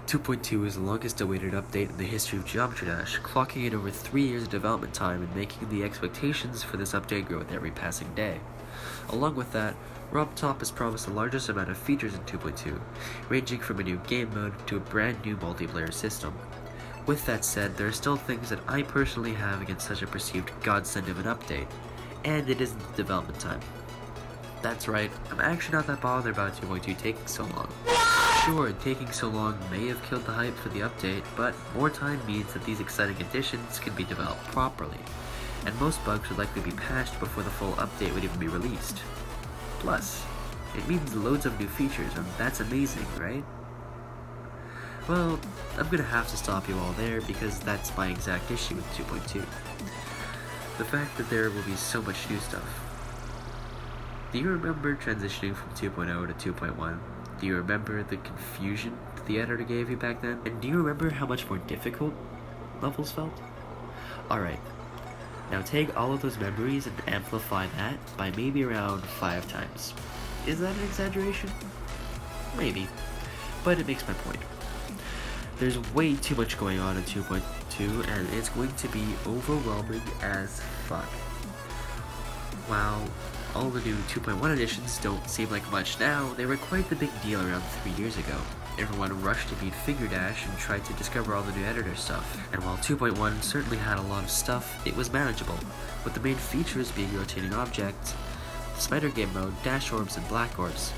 2.2 is the longest awaited update in the history of Geometry Dash, clocking in over 3 years of development time and making the expectations for this update grow with every passing day. Along with that, RobTop has promised the largest amount of features in 2.2, ranging from a new game mode to a brand new multiplayer system. With that said, there are still things that I personally have against such a perceived godsend of an update, and it isn't the development time. That's right, I'm actually not that bothered about 2.2 taking so long. Sure, taking so long may have killed the hype for the update, but more time means that these exciting additions can be developed properly, and most bugs would likely be patched before the full update would even be released. Plus, it means loads of new features, and that's amazing, right? Well, I'm gonna have to stop you all there because that's my exact issue with 2.2. The fact that there will be so much new stuff. Do you remember transitioning from 2.0 to 2.1? Do you remember the confusion that the editor gave you back then? And do you remember how much more difficult levels felt? Alright, now take all of those memories and amplify that by maybe around 5 times. Is that an exaggeration? Maybe, but it makes my point. There's way too much going on in 2.2 and it's going to be overwhelming as fuck. While all the new 2.1 editions don't seem like much now, they were quite the big deal around 3 years ago. Everyone rushed to beat Finger Dash and tried to discover all the new editor stuff, and while 2.1 certainly had a lot of stuff, it was manageable, with the main features being rotating objects, spider game mode, dash orbs, and black orbs.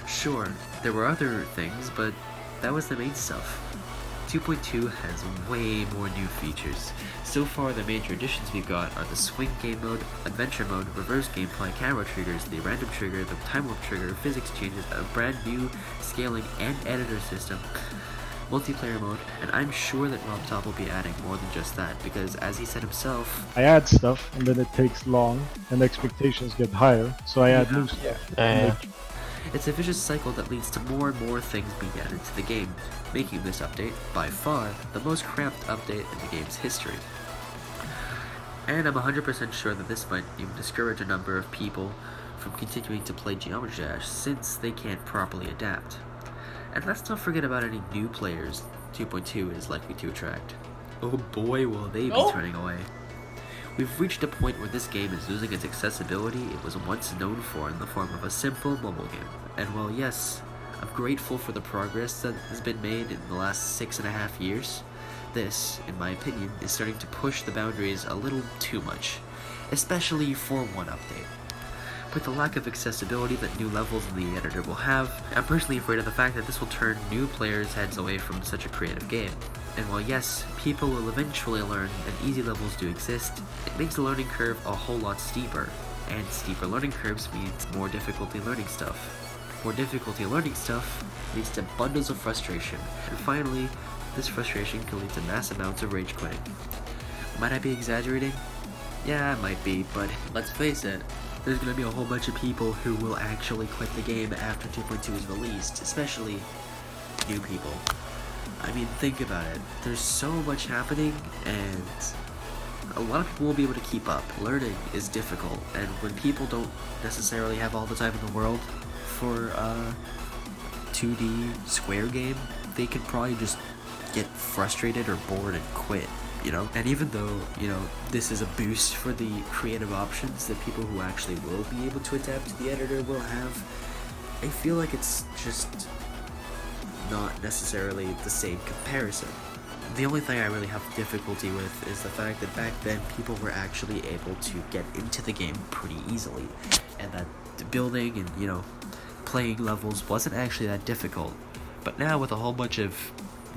Sure, there were other things, but that was the main stuff. 2.2 has way more new features. So far, the major additions we've got are the swing game mode, adventure mode, reverse gameplay, camera triggers, the random trigger, the time warp trigger, physics changes, a brand new scaling and editor system, multiplayer mode, and I'm sure that RobTop will be adding more than just that, because as he said himself, I add stuff and then it takes long and expectations get higher, so I add new stuff. It's a vicious cycle that leads to more and more things being added to the game, making this update, by far, the most cramped update in the game's history. And I'm 100% sure that this might even discourage a number of people from continuing to play Geometry Dash, since they can't properly adapt. And let's not forget about any new players 2.2 is likely to attract. Oh boy, will they be turning away. We've reached a point where this game is losing its accessibility it was once known for in the form of a simple mobile game. And while yes, I'm grateful for the progress that has been made in the last 6.5 years, this, in my opinion, is starting to push the boundaries a little too much, especially for one update. With the lack of accessibility that new levels in the editor will have, I'm personally afraid of the fact that this will turn new players' heads away from such a creative game. And while yes, people will eventually learn and easy levels do exist, it makes the learning curve a whole lot steeper. And steeper learning curves means more difficulty learning stuff. More difficulty learning stuff leads to bundles of frustration. And finally, this frustration can lead to mass amounts of rage quitting. Might I be exaggerating? Yeah, I might be, but let's face it, there's gonna be a whole bunch of people who will actually quit the game after 2.2 is released, especially new people. I mean, think about it. There's so much happening, and a lot of people won't be able to keep up. Learning is difficult, and when people don't necessarily have all the time in the world for a 2D square game, they can probably just get frustrated or bored and quit, you know? And even though, you know, this is a boost for the creative options that people who actually will be able to adapt to the editor will have, I feel like it's just not necessarily the same comparison. The only thing I really have difficulty with is the fact that back then people were actually able to get into the game pretty easily, and that building and, you know, playing levels wasn't actually that difficult. But now with a whole bunch of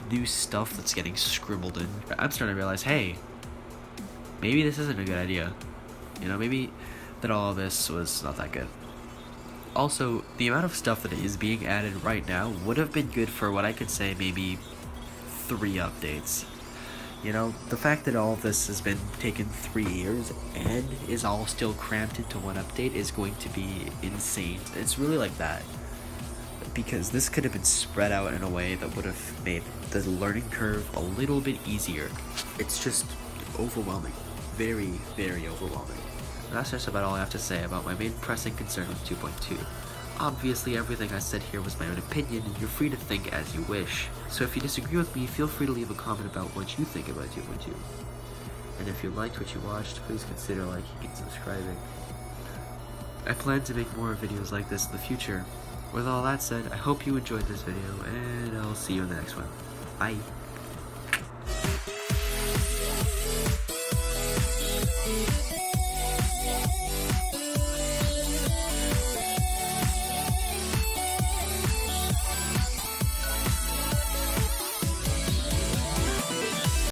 new stuff that's getting scribbled in, I'm starting to realize, hey, maybe this isn't a good idea. You know, maybe that all of this was not that good. Also, the amount of stuff that is being added right now would have been good for what I could say maybe 3 updates. You know, the fact that all of this has been taken 3 years and is all still cramped into one update is going to be insane. It's really like that, because this could have been spread out in a way that would have made the learning curve a little bit easier. It's just overwhelming. Very, very overwhelming. That's just about all I have to say about my main pressing concern with 2.2. Obviously, everything I said here was my own opinion, and you're free to think as you wish. So if you disagree with me, feel free to leave a comment about what you think about Doom 2. And if you liked what you watched, please consider liking and subscribing. I plan to make more videos like this in the future. With all that said, I hope you enjoyed this video, and I'll see you in the next one. Bye!